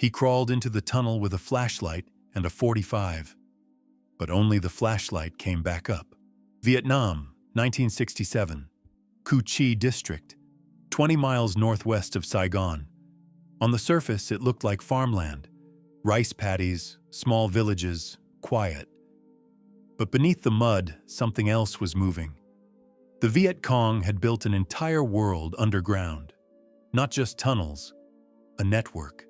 He crawled into the tunnel with a flashlight and a .45, but only the flashlight came back up. Vietnam, 1967. Cu Chi District, 20 miles northwest of Saigon. On the surface, it looked like farmland. Rice paddies, small villages, quiet. But beneath the mud, something else was moving. The Viet Cong had built an entire world underground. Not just tunnels, a network.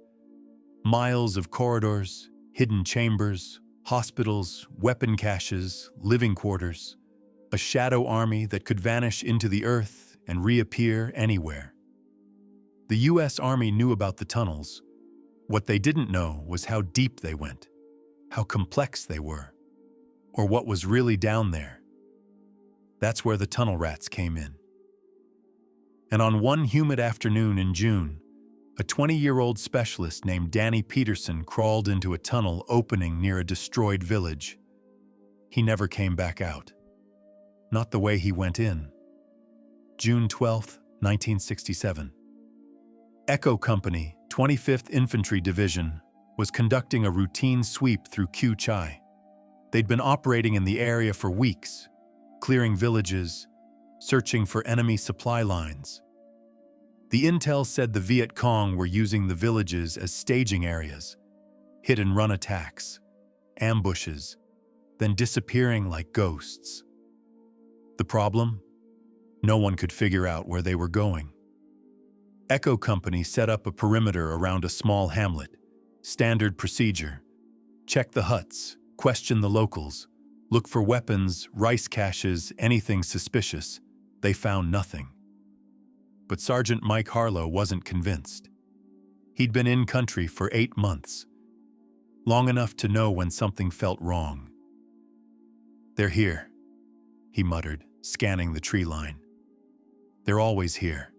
Miles of corridors, hidden chambers, hospitals, weapon caches, living quarters. A shadow army that could vanish into the earth and reappear anywhere. The U.S. Army knew about the tunnels. What they didn't know was how deep they went, how complex they were, or what was really down there. That's where the tunnel rats came in. And on one humid afternoon in June, a 20-year-old specialist named Danny Peterson crawled into a tunnel opening near a destroyed village. He never came back out. Not the way he went in. June 12, 1967. Echo Company, 25th Infantry Division, was conducting a routine sweep through Cu Chi. They'd been operating in the area for weeks, clearing villages, searching for enemy supply lines. The intel said the Viet Cong were using the villages as staging areas, hit-and-run attacks, ambushes, then disappearing like ghosts. The problem? No one could figure out where they were going. Echo Company set up a perimeter around a small hamlet. Standard procedure. Check the huts, question the locals, look for weapons, rice caches, anything suspicious. They found nothing. But Sergeant Mike Harlow wasn't convinced. He'd been in country for 8 months, long enough to know when something felt wrong. "They're here," he muttered, scanning the tree line. "They're always here."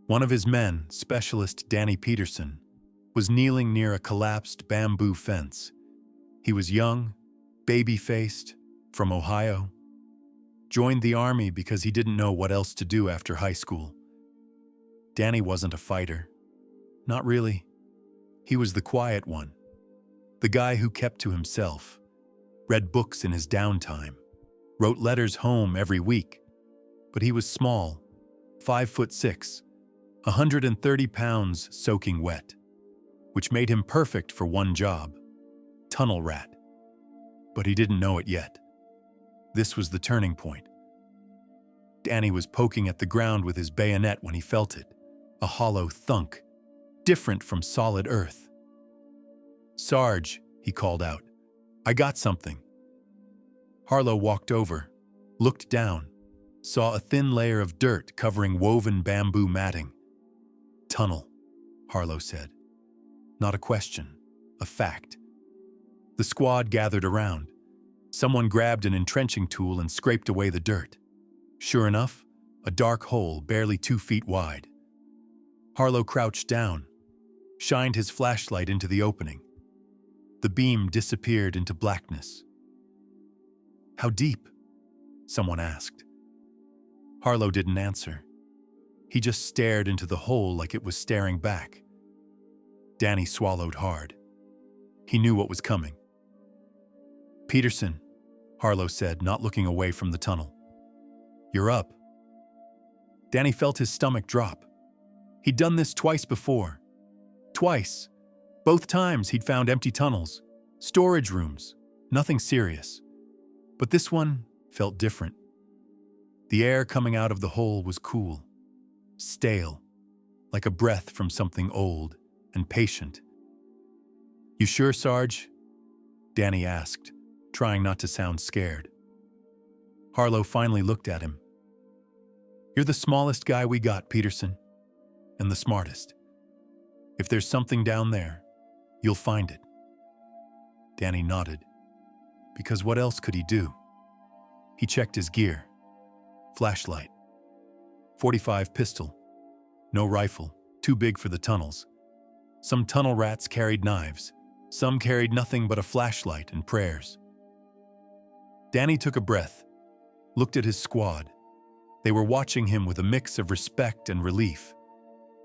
One of his men, Specialist Danny Peterson, was kneeling near a collapsed bamboo fence. He was young, baby-faced, from Ohio. Joined the Army because he didn't know what else to do after high school. Danny wasn't a fighter. Not really. He was the quiet one. The guy who kept to himself, read books in his downtime, wrote letters home every week. But he was small, 5'6", 130 pounds soaking wet, which made him perfect for one job, tunnel rat. But he didn't know it yet. This was the turning point. Danny was poking at the ground with his bayonet when he felt it, a hollow thunk, different from solid earth. "Sarge," he called out, "I got something." Harlow walked over, looked down, saw a thin layer of dirt covering woven bamboo matting. "Tunnel," Harlow said. Not a question, a fact. The squad gathered around. Someone grabbed an entrenching tool and scraped away the dirt. Sure enough, a dark hole barely 2 feet wide. Harlow crouched down, shined his flashlight into the opening. The beam disappeared into blackness. "How deep?" someone asked. Harlow didn't answer. He just stared into the hole like it was staring back. Danny swallowed hard. He knew what was coming. "Peterson," Harlow said, not looking away from the tunnel. "You're up." Danny felt his stomach drop. He'd done this twice before. Twice. Both times he'd found empty tunnels, storage rooms, nothing serious. But this one felt different. The air coming out of the hole was cool, stale, like a breath from something old and patient. "You sure, Sarge?" Danny asked, trying not to sound scared. Harlow finally looked at him. "You're the smallest guy we got, Peterson, and the smartest. If there's something down there, you'll find it." Danny nodded, because what else could he do? He checked his gear. Flashlight. .45 pistol. No rifle, too big for the tunnels. Some tunnel rats carried knives. Some carried nothing but a flashlight and prayers. Danny took a breath, looked at his squad. They were watching him with a mix of respect and relief.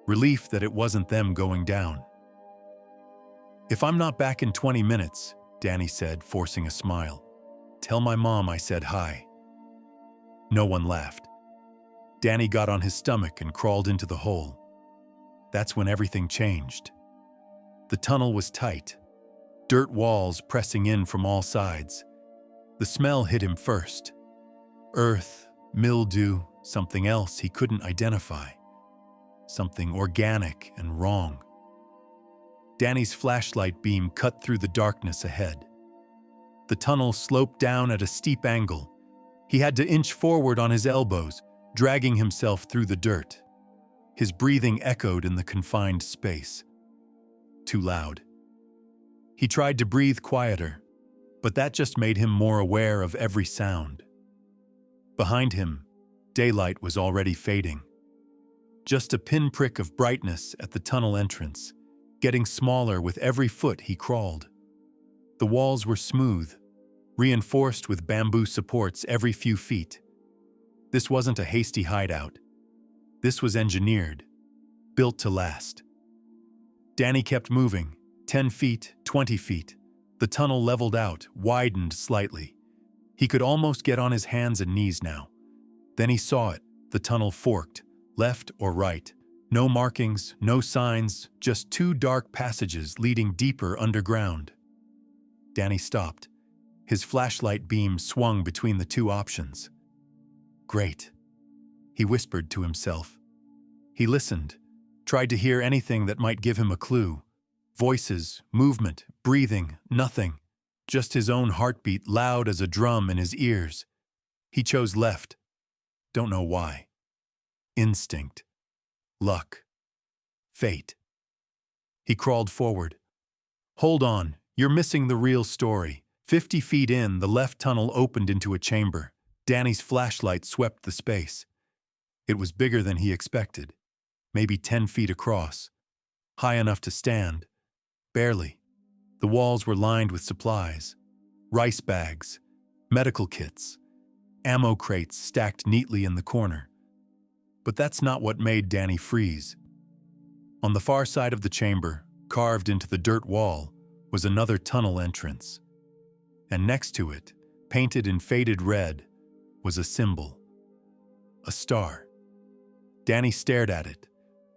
Relief that it wasn't them going down. "If I'm not back in 20 minutes, Danny said, forcing a smile. "Tell my mom I said hi." No one laughed. Danny got on his stomach and crawled into the hole. That's when everything changed. The tunnel was tight, dirt walls pressing in from all sides. The smell hit him first. Earth, mildew, something else he couldn't identify. Something organic and wrong. Danny's flashlight beam cut through the darkness ahead. The tunnel sloped down at a steep angle. He had to inch forward on his elbows, dragging himself through the dirt. His breathing echoed in the confined space. Too loud. He tried to breathe quieter, but that just made him more aware of every sound. Behind him, daylight was already fading. Just a pinprick of brightness at the tunnel entrance, getting smaller with every foot he crawled. The walls were smooth, reinforced with bamboo supports every few feet. This wasn't a hasty hideout. This was engineered, built to last. Danny kept moving, 10 feet, 20 feet. The tunnel leveled out, widened slightly. He could almost get on his hands and knees now. Then he saw it. The tunnel forked, left or right. No markings, no signs, just two dark passages leading deeper underground. Danny stopped. His flashlight beam swung between the two options. "Great," he whispered to himself. He listened, tried to hear anything that might give him a clue. Voices, movement, breathing, nothing. Just his own heartbeat loud as a drum in his ears. He chose left. Don't know why. Instinct. Luck. Fate. He crawled forward. "Hold on, you're missing the real story." 50 feet in, the left tunnel opened into a chamber. Danny's flashlight swept the space. It was bigger than he expected. Maybe 10 feet across. High enough to stand. Barely. The walls were lined with supplies. Rice bags, medical kits, ammo crates stacked neatly in the corner. But that's not what made Danny freeze. On the far side of the chamber, carved into the dirt wall, was another tunnel entrance. And next to it, painted in faded red, was a symbol. A star. Danny stared at it.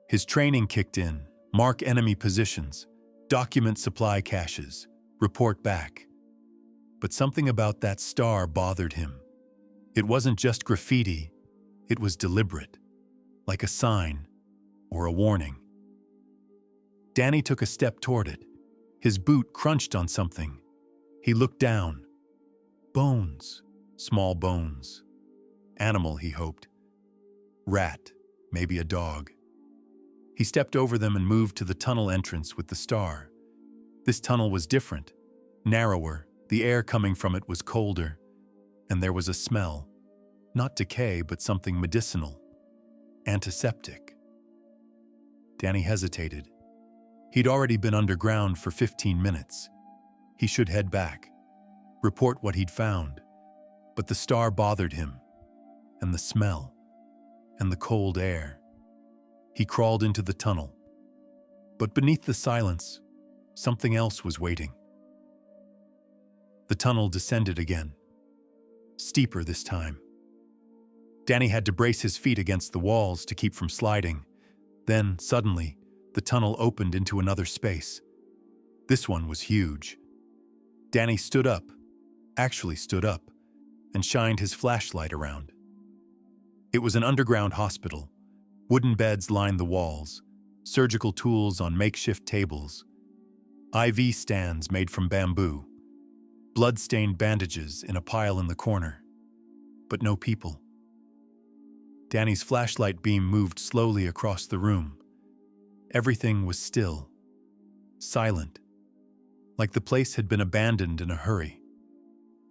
His training kicked in. Mark enemy positions. Document supply caches. Report back. But something about that star bothered him. It wasn't just graffiti. It was deliberate. Like a sign or a warning. Danny took a step toward it. His boot crunched on something. He looked down. Bones. Small bones. Animal, he hoped. Rat. Maybe a dog. He stepped over them and moved to the tunnel entrance with the star. This tunnel was different. Narrower. The air coming from it was colder. And there was a smell. Not decay, but something medicinal. Antiseptic. Danny hesitated. He'd already been underground for 15 minutes. He should head back. Report what he'd found. But the star bothered him. And the smell. And the cold air. He crawled into the tunnel. But beneath the silence, something else was waiting. The tunnel descended again. Steeper this time. Danny had to brace his feet against the walls to keep from sliding. Then, suddenly, the tunnel opened into another space. This one was huge. Danny stood up, actually stood up, and shined his flashlight around. It was an underground hospital. Wooden beds lined the walls, surgical tools on makeshift tables, IV stands made from bamboo, blood-stained bandages in a pile in the corner, but no people. Danny's flashlight beam moved slowly across the room. Everything was still, silent, like the place had been abandoned in a hurry,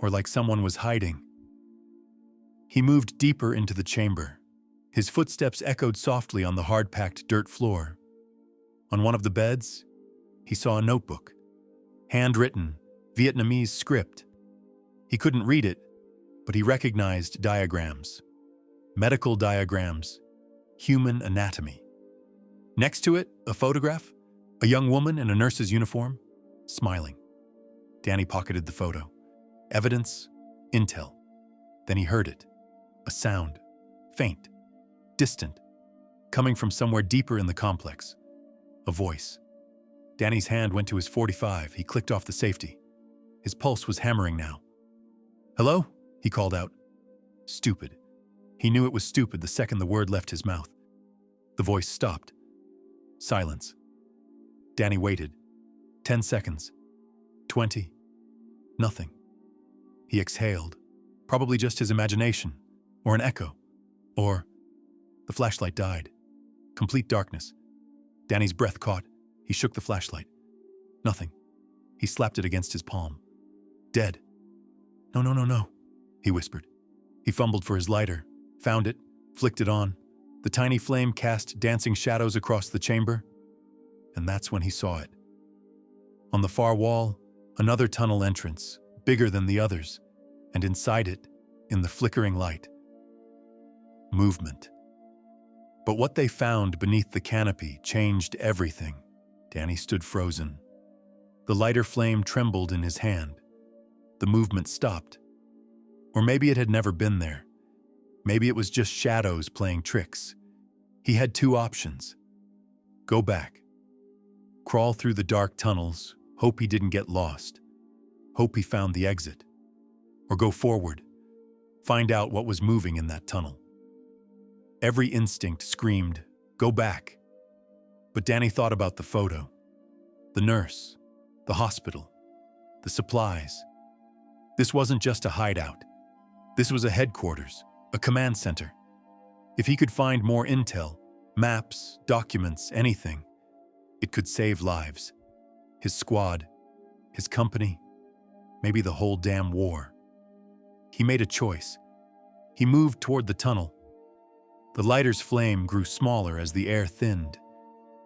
or like someone was hiding. He moved deeper into the chamber. His footsteps echoed softly on the hard-packed dirt floor. On one of the beds, he saw a notebook, handwritten, Vietnamese script. He couldn't read it, but he recognized diagrams. Medical diagrams, human anatomy. Next to it, a photograph, a young woman in a nurse's uniform. smiling. Danny pocketed the photo. Evidence, intel. Then he heard it. A sound. Faint. Distant. Coming from somewhere deeper in the complex. A voice. Danny's hand went to his .45. He clicked off the safety. His pulse was hammering now. "Hello?" he called out. Stupid. He knew it was stupid the second the word left his mouth. The voice stopped. Silence. Danny waited. 10 seconds. 20. Nothing. He exhaled. Probably just his imagination. Or an echo. Or... The flashlight died. Complete darkness. Danny's breath caught. He shook the flashlight. Nothing. He slapped it against his palm. Dead. No, no, no, no, he whispered. He fumbled for his lighter, found it, flicked it on. The tiny flame cast dancing shadows across the chamber. And that's when he saw it. On the far wall, another tunnel entrance, bigger than the others, and inside it, in the flickering light, movement. But what they found beneath the canopy changed everything. Danny stood frozen. The lighter flame trembled in his hand. The movement stopped. Or maybe it had never been there. Maybe it was just shadows playing tricks. He had two options. Go back. Crawl through the dark tunnels, hope he didn't get lost. Hope he found the exit. Or go forward. Find out what was moving in that tunnel. Every instinct screamed, go back. But Danny thought about the photo. The nurse. The hospital. The supplies. This wasn't just a hideout. This was a headquarters, a command center. If he could find more intel, maps, documents, anything, it could save lives. His squad, his company, maybe the whole damn war. He made a choice. He moved toward the tunnel. The lighter's flame grew smaller as the air thinned.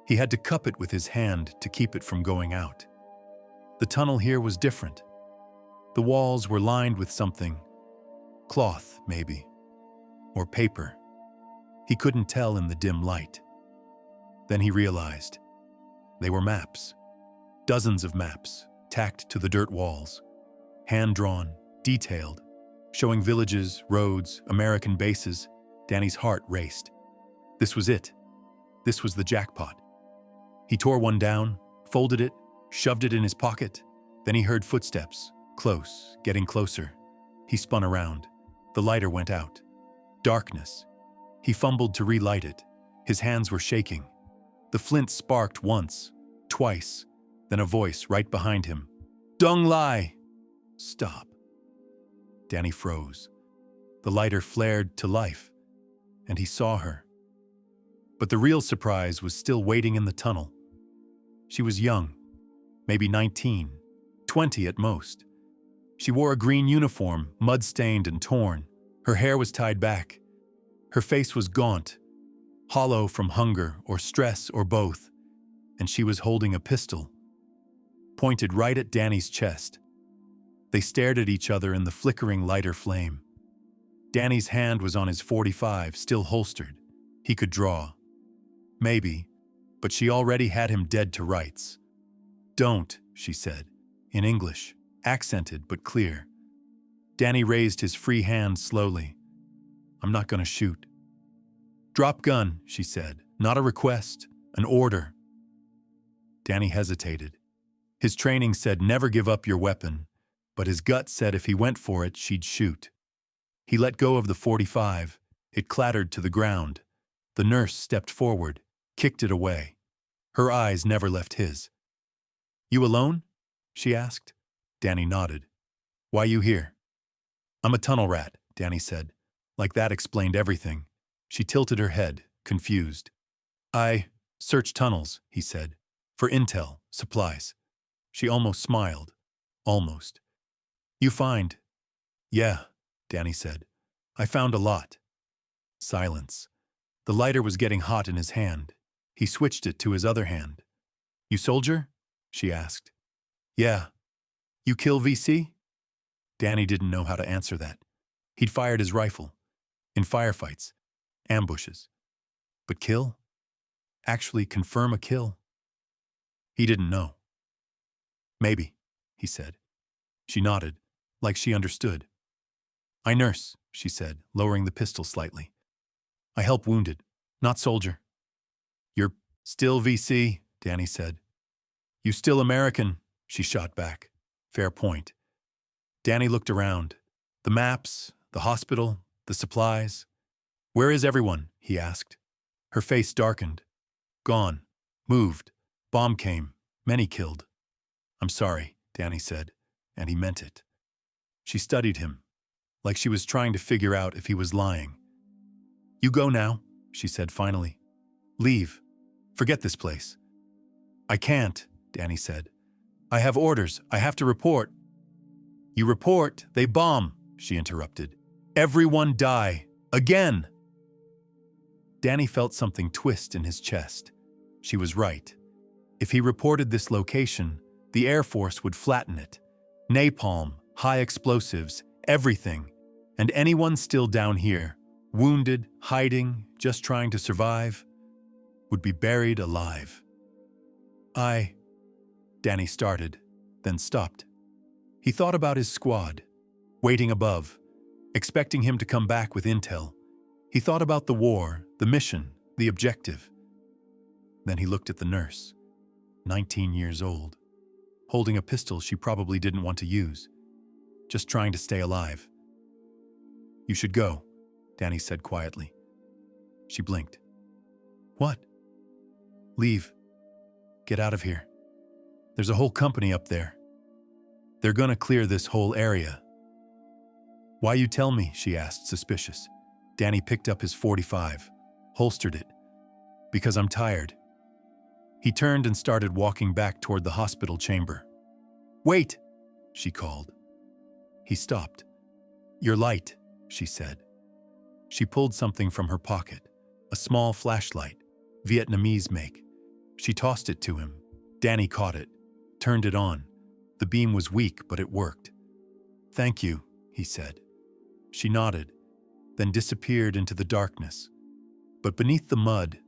He had to cup it with his hand to keep it from going out. The tunnel here was different. The walls were lined with something. Cloth, maybe. Or paper. He couldn't tell in the dim light. Then he realized. They were maps. Dozens of maps, tacked to the dirt walls. Hand-drawn, detailed, showing villages, roads, American bases. Danny's heart raced. This was it. This was the jackpot. He tore one down, folded it, shoved it in his pocket. Then he heard footsteps. Close, getting closer. He spun around. The lighter went out. Darkness. He fumbled to relight it. His hands were shaking. The flint sparked once, twice, then a voice right behind him. Dong Lai! Stop. Danny froze. The lighter flared to life, and he saw her. But the real surprise was still waiting in the tunnel. She was young, maybe 19, 20 at most. She wore a green uniform, mud-stained and torn. Her hair was tied back. Her face was gaunt, hollow from hunger or stress or both, and she was holding a pistol, pointed right at Danny's chest. They stared at each other in the flickering lighter flame. Danny's hand was on his .45, still holstered. He could draw. Maybe, but she already had him dead to rights. Don't, she said, in English. Accented but clear. Danny raised his free hand slowly. I'm not going to shoot. Drop gun, she said. Not a request, an order. Danny hesitated. His training said never give up your weapon, but his gut said if he went for it, she'd shoot. He let go of the .45. It clattered to the ground. The nurse stepped forward, kicked it away. Her eyes never left his. You alone? She asked. Danny nodded. Why you here? I'm a tunnel rat, Danny said. Like that explained everything. She tilted her head, confused. I search tunnels, he said, for intel, supplies. She almost smiled. Almost. You find? Yeah, Danny said. I found a lot. Silence. The lighter was getting hot in his hand. He switched it to his other hand. You soldier? She asked. Yeah. You kill VC? Danny didn't know how to answer that. He'd fired his rifle. In firefights. Ambushes. But kill? Actually confirm a kill? He didn't know. Maybe, he said. She nodded, like she understood. I nurse, she said, lowering the pistol slightly. I help wounded, not soldier. You're still VC, Danny said. You still American, she shot back. Fair point. Danny looked around. The maps, the hospital, the supplies. Where is everyone? He asked. Her face darkened. Gone. Moved. Bomb came. Many killed. I'm sorry, Danny said, and he meant it. She studied him, like she was trying to figure out if he was lying. You go now, she said finally. Leave. Forget this place. I can't, Danny said. I have orders. I have to report. You report, they bomb, she interrupted. Everyone die. Again. Danny felt something twist in his chest. She was right. If he reported this location, the Air Force would flatten it. Napalm, high explosives, everything. And anyone still down here, wounded, hiding, just trying to survive, would be buried alive. Danny started, then stopped. He thought about his squad, waiting above, expecting him to come back with intel. He thought about the war, the mission, the objective. Then he looked at the nurse, 19 years old, holding a pistol she probably didn't want to use, just trying to stay alive. You should go, Danny said quietly. She blinked. What? Leave. Get out of here. There's a whole company up there. They're gonna clear this whole area. Why you tell me? She asked, suspicious. Danny picked up his .45, holstered it. Because I'm tired. He turned and started walking back toward the hospital chamber. Wait, she called. He stopped. You're light, she said. She pulled something from her pocket, a small flashlight, Vietnamese make. She tossed it to him. Danny caught it, turned it on. The beam was weak, but it worked. Thank you, he said. She nodded, then disappeared into the darkness. But beneath the mud,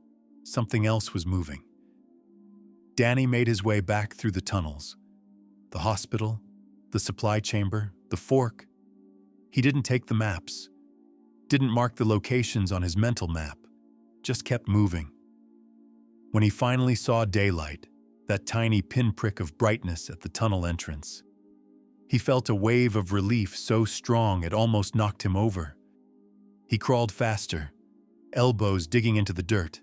something else was moving. Danny made his way back through the tunnels. The hospital, the supply chamber, the fork. He didn't take the maps, didn't mark the locations on his mental map, just kept moving. When he finally saw daylight, that tiny pinprick of brightness at the tunnel entrance, he felt a wave of relief so strong it almost knocked him over. He crawled faster, elbows digging into the dirt,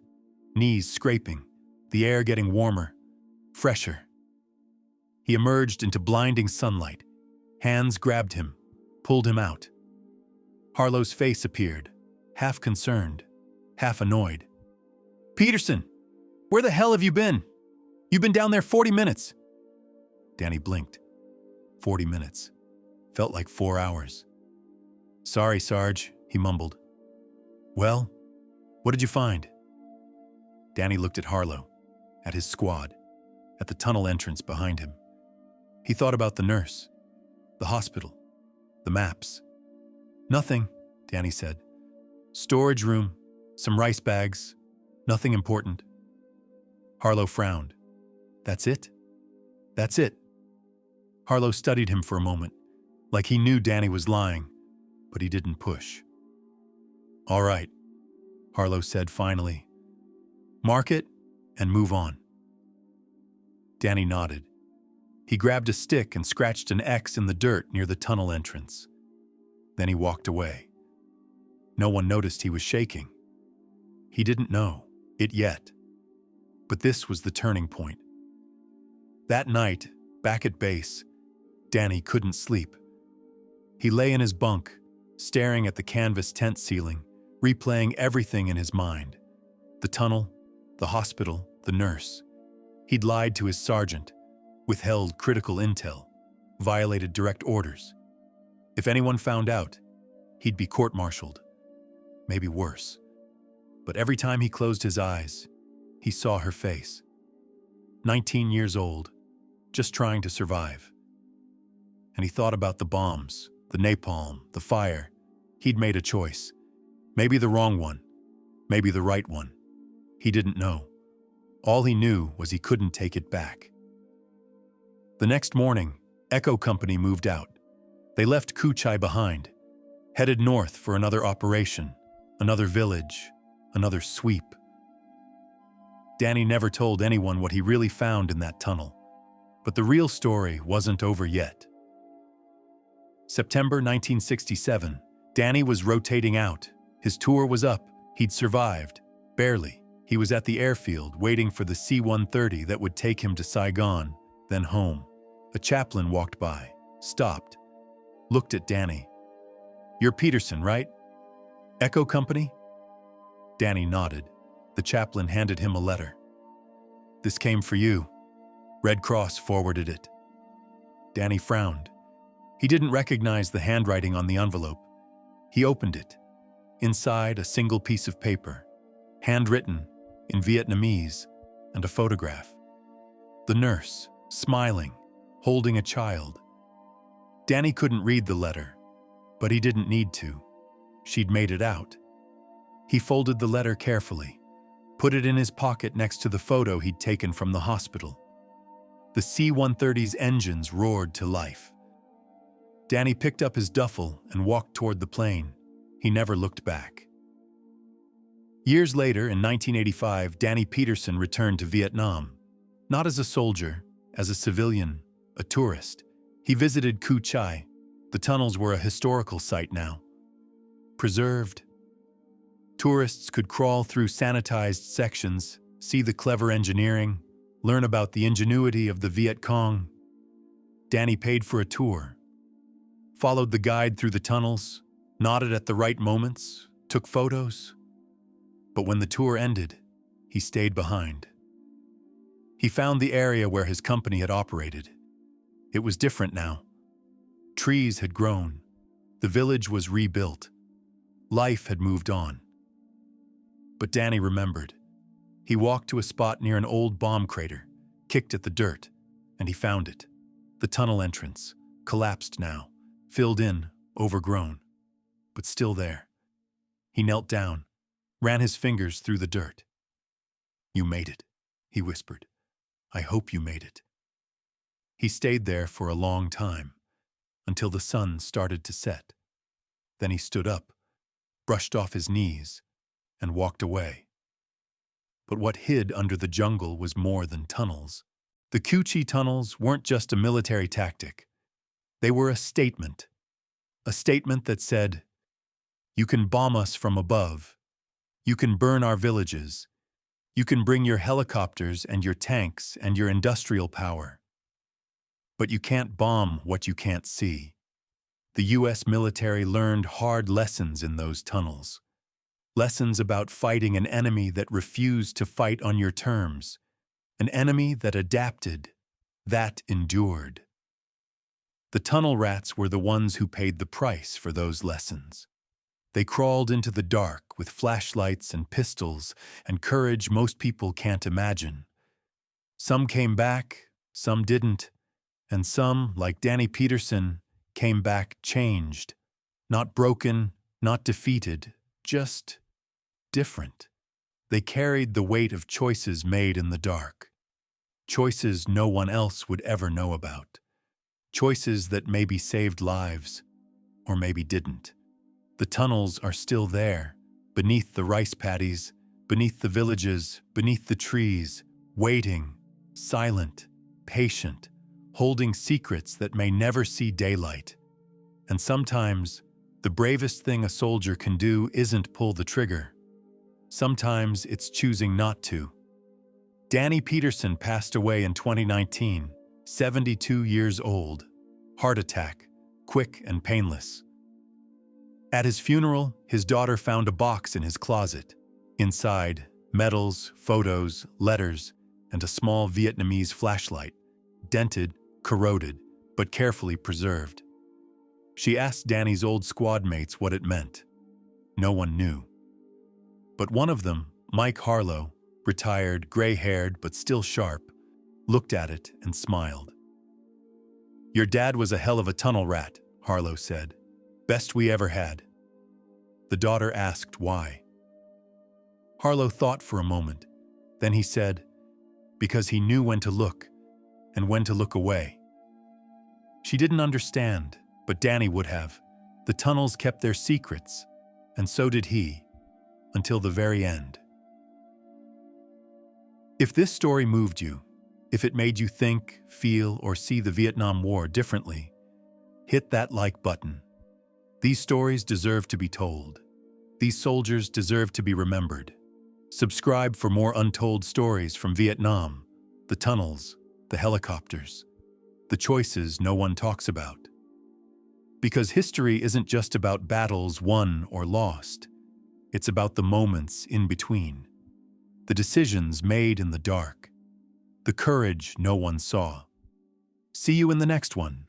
knees scraping, the air getting warmer, fresher. He emerged into blinding sunlight. Hands grabbed him, pulled him out. Harlow's face appeared, half concerned, half annoyed. Peterson, where the hell have you been? You've been down there 40 minutes. Danny blinked. 40 minutes. Felt like 4 hours. Sorry, Sarge, he mumbled. Well, what did you find? Danny looked at Harlow, at his squad, at the tunnel entrance behind him. He thought about the nurse, the hospital, the maps. Nothing, Danny said. Storage room, some rice bags, nothing important. Harlow frowned. That's it? That's it. Harlow studied him for a moment, like he knew Danny was lying, but he didn't push. All right, Harlow said finally. Mark it and move on. Danny nodded. He grabbed a stick and scratched an X in the dirt near the tunnel entrance. Then he walked away. No one noticed he was shaking. He didn't know it yet. But this was the turning point. That night, back at base, Danny couldn't sleep. He lay in his bunk, staring at the canvas tent ceiling, replaying everything in his mind. The tunnel, the hospital, the nurse. He'd lied to his sergeant, withheld critical intel, violated direct orders. If anyone found out, he'd be court-martialed. Maybe worse. But every time he closed his eyes, he saw her face. 19 years old, just trying to survive. And he thought about the bombs, the napalm, the fire. He'd made a choice. Maybe the wrong one, maybe the right one. He didn't know. All he knew was he couldn't take it back. The next morning, Echo Company moved out. They left Kuchai behind, headed north for another operation, another village, another sweep. Danny never told anyone what he really found in that tunnel, but the real story wasn't over yet. September 1967, Danny was rotating out. His tour was up. He'd survived. Barely. He was at the airfield waiting for the C-130 that would take him to Saigon, then home. A chaplain walked by, stopped, looked at Danny. "You're Peterson, right? Echo Company?" Danny nodded. The chaplain handed him a letter. "This came for you." Red Cross forwarded it. Danny frowned. He didn't recognize the handwriting on the envelope. He opened it. Inside, a single piece of paper, handwritten in Vietnamese, and a photograph. The nurse, smiling, holding a child. Danny couldn't read the letter, but he didn't need to. She'd made it out. He folded the letter carefully, put it in his pocket next to the photo he'd taken from the hospital. The C-130's engines roared to life. Danny picked up his duffel and walked toward the plane. He never looked back. Years later, in 1985, Danny Peterson returned to Vietnam. Not as a soldier, as a civilian, a tourist. He visited Cu Chi. The tunnels were a historical site now. Preserved. Tourists could crawl through sanitized sections, see the clever engineering, learn about the ingenuity of the Viet Cong. Danny paid for a tour, followed the guide through the tunnels, nodded at the right moments, took photos. But when the tour ended, he stayed behind. He found the area where his company had operated. It was different now. Trees had grown. The village was rebuilt. Life had moved on. But Danny remembered. He walked to a spot near an old bomb crater, kicked at the dirt, and he found it. The tunnel entrance, collapsed now, filled in, overgrown, but still there. He knelt down, ran his fingers through the dirt. "You made it," he whispered. "I hope you made it." He stayed there for a long time, until the sun started to set. Then he stood up, brushed off his knees, and walked away. But what hid under the jungle was more than tunnels. The Cu Chi tunnels weren't just a military tactic. They were a statement that said, "You can bomb us from above. You can burn our villages. You can bring your helicopters and your tanks and your industrial power. But you can't bomb what you can't see." The U.S. military learned hard lessons in those tunnels. Lessons about fighting an enemy that refused to fight on your terms. An enemy that adapted, that endured. The tunnel rats were the ones who paid the price for those lessons. They crawled into the dark with flashlights and pistols and courage most people can't imagine. Some came back, some didn't, and some, like Danny Peterson, came back changed. Not broken, not defeated, just different. They carried the weight of choices made in the dark. Choices no one else would ever know about. Choices that maybe saved lives, or maybe didn't. The tunnels are still there, beneath the rice paddies, beneath the villages, beneath the trees, waiting, silent, patient, holding secrets that may never see daylight. And sometimes, the bravest thing a soldier can do isn't pull the trigger. Sometimes it's choosing not to. Danny Peterson passed away in 2019, 72 years old. Heart attack, quick and painless. At his funeral, his daughter found a box in his closet. Inside, medals, photos, letters, and a small Vietnamese flashlight, dented, corroded, but carefully preserved. She asked Danny's old squad mates what it meant. No one knew. But one of them, Mike Harlow, retired, gray-haired but still sharp, looked at it and smiled. "Your dad was a hell of a tunnel rat," Harlow said. "Best we ever had." The daughter asked why. Harlow thought for a moment. Then he said, "Because he knew when to look and when to look away." She didn't understand, but Danny would have. The tunnels kept their secrets, and so did he, until the very end. If this story moved you, if it made you think, feel, or see the Vietnam War differently, hit that like button. These stories deserve to be told. These soldiers deserve to be remembered. Subscribe for more untold stories from Vietnam, the tunnels, the helicopters, the choices no one talks about. Because history isn't just about battles won or lost. It's about the moments in between, the decisions made in the dark, the courage no one saw. See you in the next one.